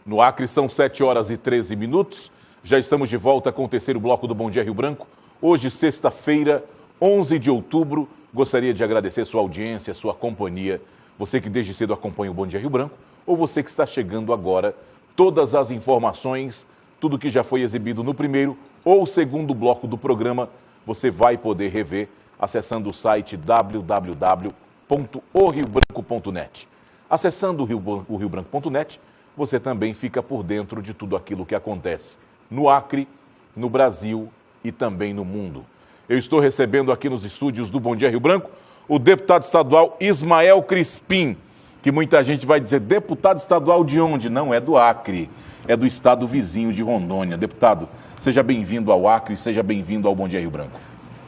No Acre são 7 horas e 13 minutos. Já estamos de volta com o terceiro bloco do Bom Dia Rio Branco. Hoje, sexta-feira, 11 de outubro. Gostaria de agradecer sua audiência, sua companhia. Você que desde cedo acompanha o Bom Dia Rio Branco ou você que está chegando agora. Todas as informações, tudo que já foi exibido no primeiro ou segundo bloco do programa, você vai poder rever acessando o site www.oriobranco.net. Acessando o riobranco.net, você também fica por dentro de tudo aquilo que acontece no Acre, no Brasil e também no mundo. Eu estou recebendo aqui nos estúdios do Bom Dia Rio Branco o deputado estadual Ismael Crispim, que muita gente vai dizer, deputado estadual de onde? Não, é do Acre, é do estado vizinho de Rondônia. Deputado, seja bem-vindo ao Acre, seja bem-vindo ao Bom Dia Rio Branco.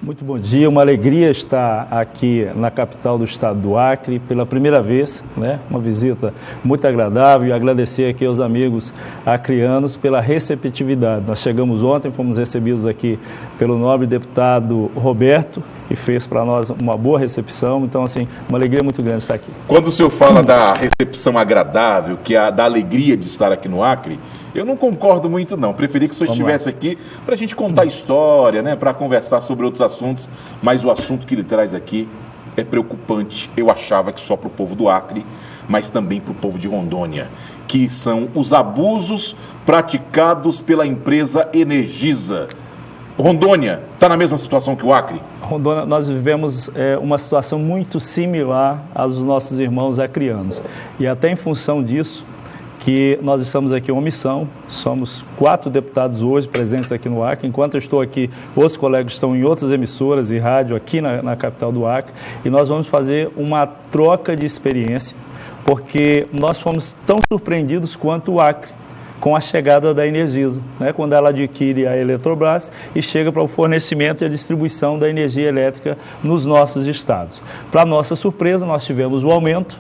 Muito bom dia, uma alegria estar aqui na capital do estado do Acre pela primeira vez, né? Uma visita muito agradável e agradecer aqui aos amigos acreanos pela receptividade. Nós chegamos ontem, fomos recebidos aqui pelo nobre deputado Roberto, que fez para nós uma boa recepção, então assim, uma alegria muito grande estar aqui. Quando o senhor fala da recepção agradável, da alegria de estar aqui no Acre, eu não concordo muito não, preferi que o senhor estivesse aqui para a gente contar a história, né, para conversar sobre outros assuntos, mas o assunto que ele traz aqui é preocupante. Eu achava que só para o povo do Acre, mas também para o povo de Rondônia, que são os abusos praticados pela empresa Energisa. Rondônia está na mesma situação que o Acre? Rondônia, nós vivemos uma situação muito similar aos nossos irmãos acreanos, e até em função disso, que nós estamos aqui em uma missão, somos 4 deputados hoje presentes aqui no Acre. Enquanto eu estou aqui, outros colegas estão em outras emissoras e rádio aqui na capital do Acre, e nós vamos fazer uma troca de experiência, porque nós fomos tão surpreendidos quanto o Acre com a chegada da Energisa, né, quando ela adquire a Eletrobras e chega para o fornecimento e a distribuição da energia elétrica nos nossos estados. Para nossa surpresa, nós tivemos o aumento,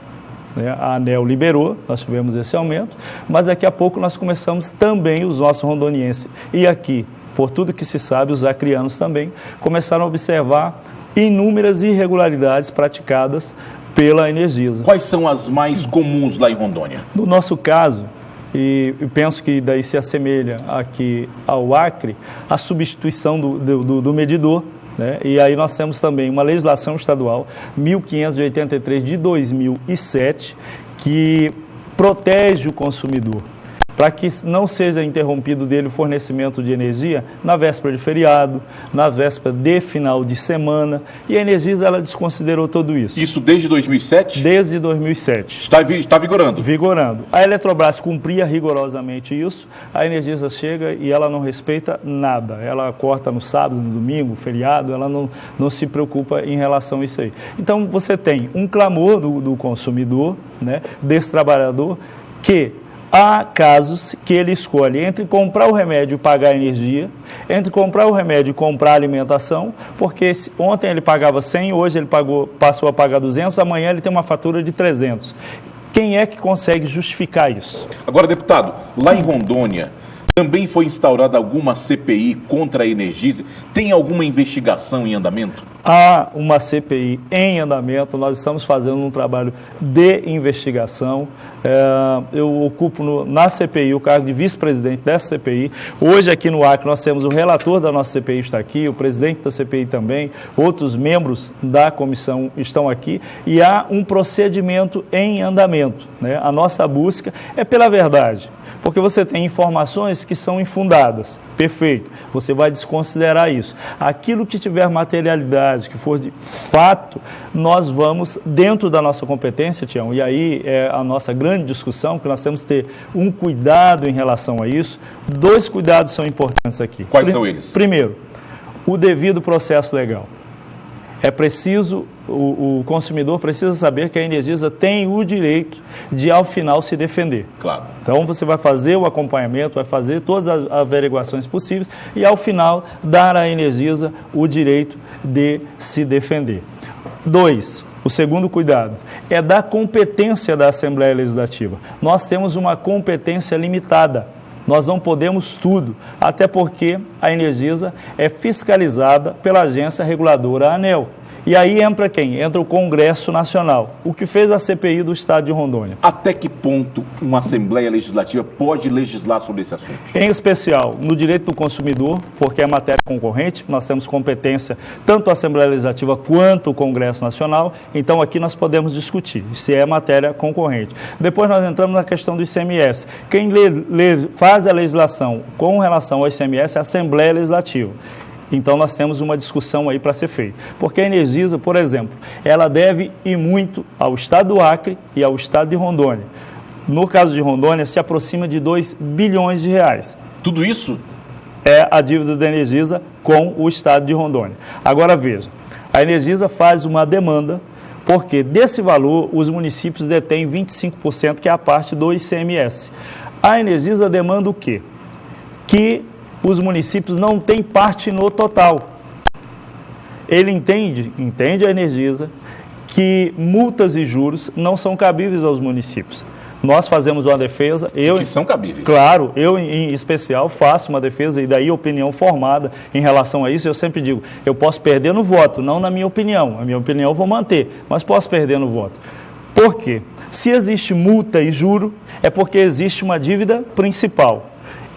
a ANEEL liberou, nós tivemos esse aumento, mas daqui a pouco nós começamos também, os nossos rondonienses, e aqui, por tudo que se sabe, os acreanos também, começaram a observar inúmeras irregularidades praticadas pela Energisa. Quais são as mais comuns lá em Rondônia? No nosso caso, e penso que daí se assemelha aqui ao Acre, a substituição do medidor, né? E aí nós temos também uma legislação estadual 1583 de 2007 que protege o consumidor para que não seja interrompido dele o fornecimento de energia na véspera de feriado, na véspera de final de semana, e a Energisa ela desconsiderou tudo isso. Isso desde 2007? Desde 2007. Está vigorando? Vigorando. A Eletrobras cumpria rigorosamente isso, a Energisa chega e ela não respeita nada. Ela corta no sábado, no domingo, feriado, ela não se preocupa em relação a isso aí. Então você tem um clamor do consumidor, né, desse trabalhador, que há casos que ele escolhe entre comprar o remédio e pagar a energia, entre comprar o remédio e comprar a alimentação, porque ontem ele pagava 100, hoje ele passou a pagar 200, amanhã ele tem uma fatura de 300. Quem é que consegue justificar isso? Agora, deputado, lá em Rondônia, também foi instaurada alguma CPI contra a Energisa? Tem alguma investigação em andamento? Há uma CPI em andamento, nós estamos fazendo um trabalho de investigação. Eu ocupo na CPI o cargo de vice-presidente dessa CPI. Hoje aqui no Acre nós temos o relator da nossa CPI está aqui, o presidente da CPI também, outros membros da comissão estão aqui e há um procedimento em andamento, né? A nossa busca é pela verdade. Porque você tem informações que são infundadas, perfeito, você vai desconsiderar isso. Aquilo que tiver materialidade, que for de fato, nós vamos, dentro da nossa competência, Tião, e aí é a nossa grande discussão, que nós temos que ter um cuidado em relação a isso. 2 cuidados são importantes aqui. Quais são eles? Primeiro, o devido processo legal. É preciso, o consumidor precisa saber que a Energisa tem o direito de, ao final, se defender. Claro. Então, você vai fazer o acompanhamento, vai fazer todas as averiguações possíveis e, ao final, dar à Energisa o direito de se defender. 2, o segundo cuidado, é da competência da Assembleia Legislativa. Nós temos uma competência limitada. Nós não podemos tudo, até porque a Energisa é fiscalizada pela agência reguladora ANEEL. E aí entra quem? Entra o Congresso Nacional, o que fez a CPI do Estado de Rondônia. Até que ponto uma Assembleia Legislativa pode legislar sobre esse assunto? Em especial, no direito do consumidor, porque é matéria concorrente, nós temos competência tanto a Assembleia Legislativa quanto o Congresso Nacional, então aqui nós podemos discutir se é matéria concorrente. Depois nós entramos na questão do ICMS. Quem faz a legislação com relação ao ICMS é a Assembleia Legislativa. Então, nós temos uma discussão aí para ser feita. Porque a Energisa, por exemplo, ela deve ir muito ao Estado do Acre e ao Estado de Rondônia. No caso de Rondônia, se aproxima de 2 bilhões de reais. Tudo isso? É a dívida da Energisa com o Estado de Rondônia. Agora, veja, a Energisa faz uma demanda, porque desse valor, os municípios detêm 25%, que é a parte do ICMS. A Energisa demanda o quê? Que os municípios não têm parte no total. Ele entende a Energisa, que multas e juros não são cabíveis aos municípios. Nós fazemos uma defesa. Que são cabíveis. Claro, eu em especial faço uma defesa e daí opinião formada em relação a isso. Eu sempre digo, eu posso perder no voto, não na minha opinião. A minha opinião eu vou manter, mas posso perder no voto. Por quê? Se existe multa e juro, é porque existe uma dívida principal.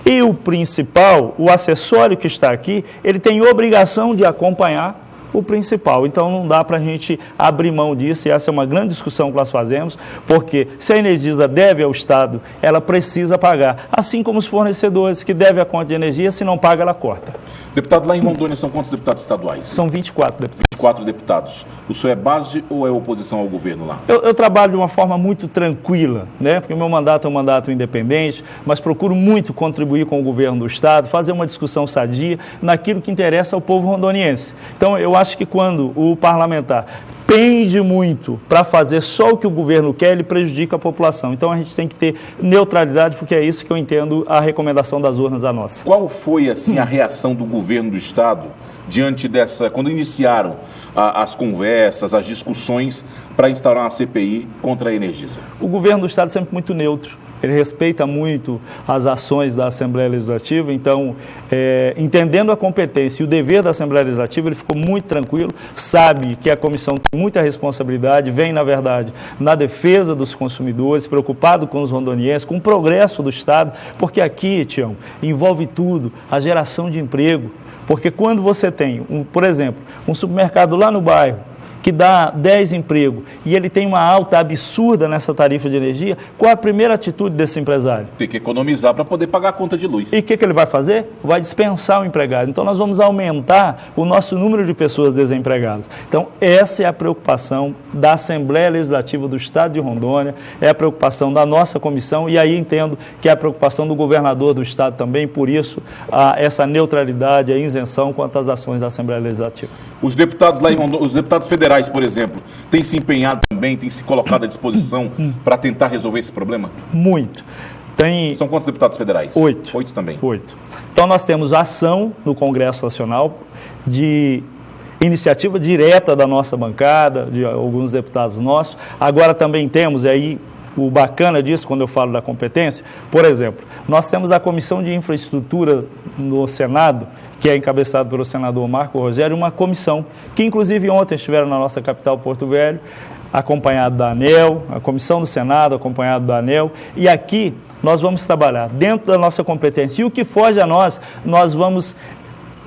E o principal, o acessório que está aqui, ele tem obrigação de acompanhar o principal. Então, não dá para a gente abrir mão disso, e essa é uma grande discussão que nós fazemos, porque se a Energisa deve ao Estado, ela precisa pagar, assim como os fornecedores que devem a conta de energia, se não paga, ela corta. Deputado, lá em Rondônia são quantos deputados estaduais? São 24 deputados. 24 deputados. O senhor é base ou é oposição ao governo lá? Eu trabalho de uma forma muito tranquila, né? Porque o meu mandato é um mandato independente, mas procuro muito contribuir com o governo do Estado, fazer uma discussão sadia naquilo que interessa ao povo rondoniense. Então, eu acho que quando o parlamentar pende muito para fazer só o que o governo quer, ele prejudica a população. Então, a gente tem que ter neutralidade, porque é isso que eu entendo a recomendação das urnas a nossa. Qual foi, assim, a reação do governo do Estado diante dessa, quando iniciaram as conversas, as discussões para instaurar uma CPI contra a Energisa? O governo do Estado é sempre muito neutro. Ele respeita muito as ações da Assembleia Legislativa, então, entendendo a competência e o dever da Assembleia Legislativa, ele ficou muito tranquilo, sabe que a comissão tem muita responsabilidade, vem, na verdade, na defesa dos consumidores, preocupado com os rondonienses, com o progresso do Estado, porque aqui, Tião, envolve tudo, a geração de emprego, porque quando você tem, por exemplo, um supermercado lá no bairro, que dá 10 empregos e ele tem uma alta absurda nessa tarifa de energia, qual é a primeira atitude desse empresário? Tem que economizar para poder pagar a conta de luz. E o que ele vai fazer? Vai dispensar o empregado. Então, nós vamos aumentar o nosso número de pessoas desempregadas. Então, essa é a preocupação da Assembleia Legislativa do Estado de Rondônia, é a preocupação da nossa comissão, e aí entendo que é a preocupação do governador do Estado também, por isso, essa neutralidade, a isenção quanto às ações da Assembleia Legislativa. Os deputados lá em Rondônia, os deputados federais, por exemplo, têm se empenhado também, têm se colocado à disposição para tentar resolver esse problema? Muito. São quantos deputados federais? 8. 8 também. 8. Então, nós temos ação no Congresso Nacional de iniciativa direta da nossa bancada, de alguns deputados nossos. Agora também temos, e aí o bacana disso, quando eu falo da competência, por exemplo, nós temos a Comissão de Infraestrutura no Senado, que é encabeçado pelo senador Marco Rogério, uma comissão que, inclusive, ontem estiveram na nossa capital, Porto Velho, acompanhado da ANEEL, a comissão do Senado, acompanhado da ANEEL, e aqui nós vamos trabalhar dentro da nossa competência. E o que foge a nós vamos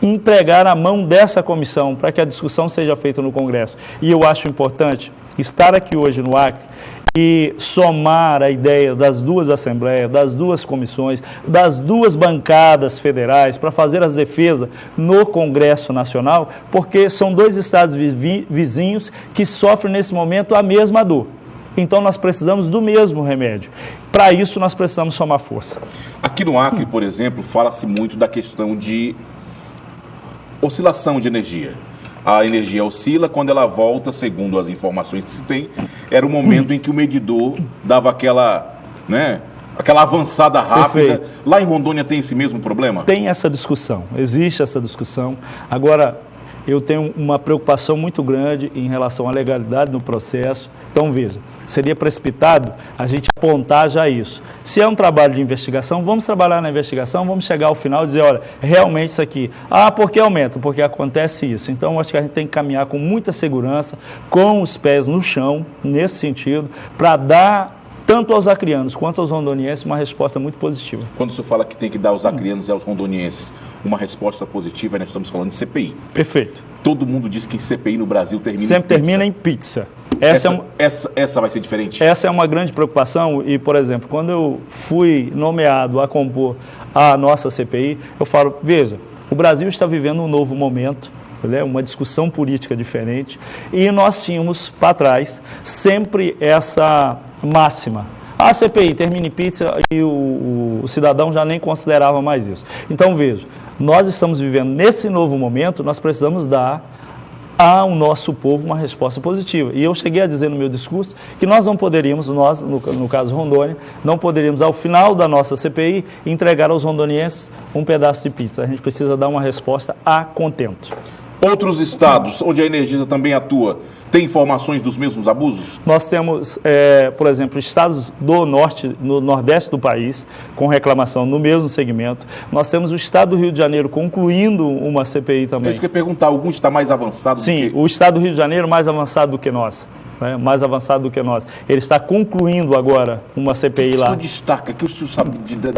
empregar a mão dessa comissão para que a discussão seja feita no Congresso. E eu acho importante estar aqui hoje no Acre e somar a ideia das duas assembleias, das duas comissões, das duas bancadas federais para fazer as defesas no Congresso Nacional, porque são dois estados vizinhos que sofrem nesse momento a mesma dor. Então nós precisamos do mesmo remédio. Para isso nós precisamos somar força. Aqui no Acre, por exemplo, fala-se muito da questão de oscilação de energia. A energia oscila, quando ela volta, segundo as informações que se tem, era o momento em que o medidor dava aquela avançada rápida. Perfeito. Lá em Rondônia tem esse mesmo problema? Tem essa discussão, existe essa discussão. Agora, eu tenho uma preocupação muito grande em relação à legalidade no processo. Então, veja, seria precipitado a gente apontar já isso. Se é um trabalho de investigação, vamos trabalhar na investigação, vamos chegar ao final e dizer, olha, realmente isso aqui. Ah, por que aumenta? Porque acontece isso. Então, acho que a gente tem que caminhar com muita segurança, com os pés no chão, nesse sentido, para dar tanto aos acrianos quanto aos rondonienses uma resposta muito positiva. Quando o senhor fala que tem que dar aos acrianos e aos rondonienses uma resposta positiva, nós estamos falando de CPI. Perfeito. Todo mundo diz que CPI no Brasil termina sempre em pizza. Termina em pizza. Essa vai ser diferente? Essa é uma grande preocupação e, por exemplo, quando eu fui nomeado a compor a nossa CPI, eu falo, veja, o Brasil está vivendo um novo momento, uma discussão política diferente, e nós tínhamos para trás sempre essa máxima. A CPI termina em pizza e o cidadão já nem considerava mais isso. Então, veja, nós estamos vivendo nesse novo momento, nós precisamos dar ao nosso povo uma resposta positiva. E eu cheguei a dizer no meu discurso que nós não poderíamos, no caso Rondônia, não poderíamos, ao final da nossa CPI, entregar aos rondonienses um pedaço de pizza. A gente precisa dar uma resposta a contento. Outros estados, onde a Energisa também atua, tem informações dos mesmos abusos? Nós temos, por exemplo, estados do norte, no nordeste do país, com reclamação no mesmo segmento. Nós temos o estado do Rio de Janeiro concluindo uma CPI também. Eu queria perguntar, algum está mais avançado? Sim, o estado do Rio de Janeiro mais avançado do que nós. Mais avançado do que nós. Ele está concluindo agora uma CPI lá. O senhor destaca, que o senhor sabe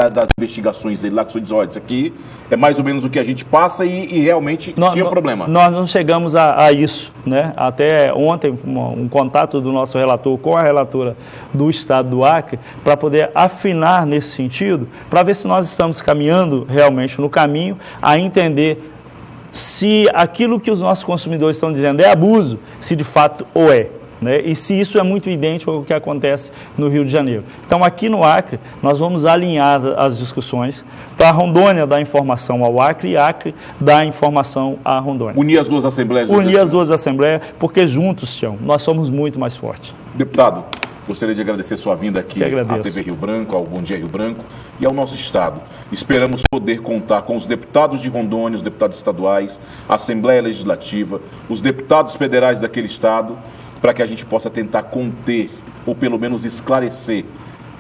das investigações dele lá, que o senhor diz, olha, isso aqui é mais ou menos o que a gente passa e realmente tinha problema. Nós não chegamos a isso, né? Até ontem, um contato do nosso relator com a relatora do estado do Acre, para poder afinar nesse sentido, para ver se nós estamos caminhando realmente no caminho a entender se aquilo que os nossos consumidores estão dizendo é abuso, se de fato o é. E se isso é muito idêntico ao que acontece no Rio de Janeiro. Então, aqui no Acre, nós vamos alinhar as discussões para a Rondônia dar informação ao Acre e Acre dar informação à Rondônia. Unir as duas assembleias? Unir as duas assembleias, porque juntos, Tião, nós somos muito mais fortes. Deputado, gostaria de agradecer sua vinda aqui à TV Rio Branco, ao Bom Dia Rio Branco e ao nosso Estado. Esperamos poder contar com os deputados de Rondônia, os deputados estaduais, a Assembleia Legislativa, os deputados federais daquele Estado, para que a gente possa tentar conter, ou pelo menos esclarecer,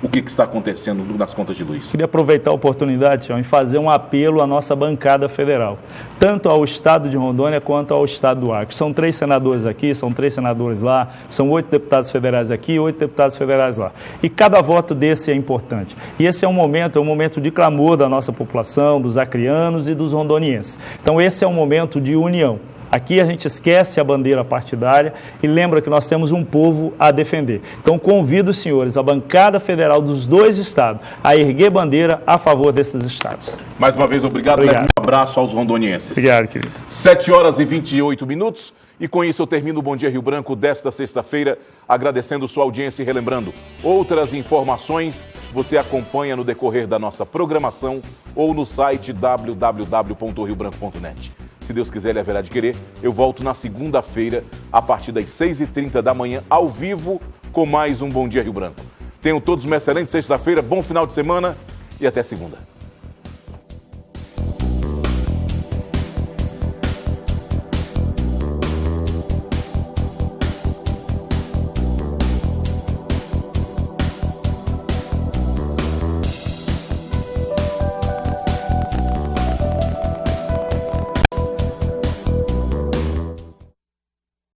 o que está acontecendo nas contas de luz. Queria aproveitar a oportunidade, Tião, e fazer um apelo à nossa bancada federal, tanto ao Estado de Rondônia quanto ao Estado do Acre. São 3 senadores aqui, são 3 senadores lá, são 8 deputados federais aqui, 8 deputados federais lá. E cada voto desse é importante. E esse é um momento de clamor da nossa população, dos acrianos e dos rondonienses. Então esse é um momento de união. Aqui a gente esquece a bandeira partidária e lembra que nós temos um povo a defender. Então convido os senhores, a bancada federal dos 2 estados, a erguer bandeira a favor desses estados. Mais uma vez, obrigado. Um abraço aos rondonienses. Obrigado, querido. 7h28. E com isso eu termino o Bom Dia Rio Branco desta sexta-feira, agradecendo sua audiência e relembrando, outras informações você acompanha no decorrer da nossa programação ou no site www.riobranco.net. Se Deus quiser, Ele haverá de querer, eu volto na segunda-feira, a partir das 6h30 da manhã, ao vivo, com mais um Bom Dia Rio Branco. Tenham todos uma excelente sexta-feira, bom final de semana e até segunda.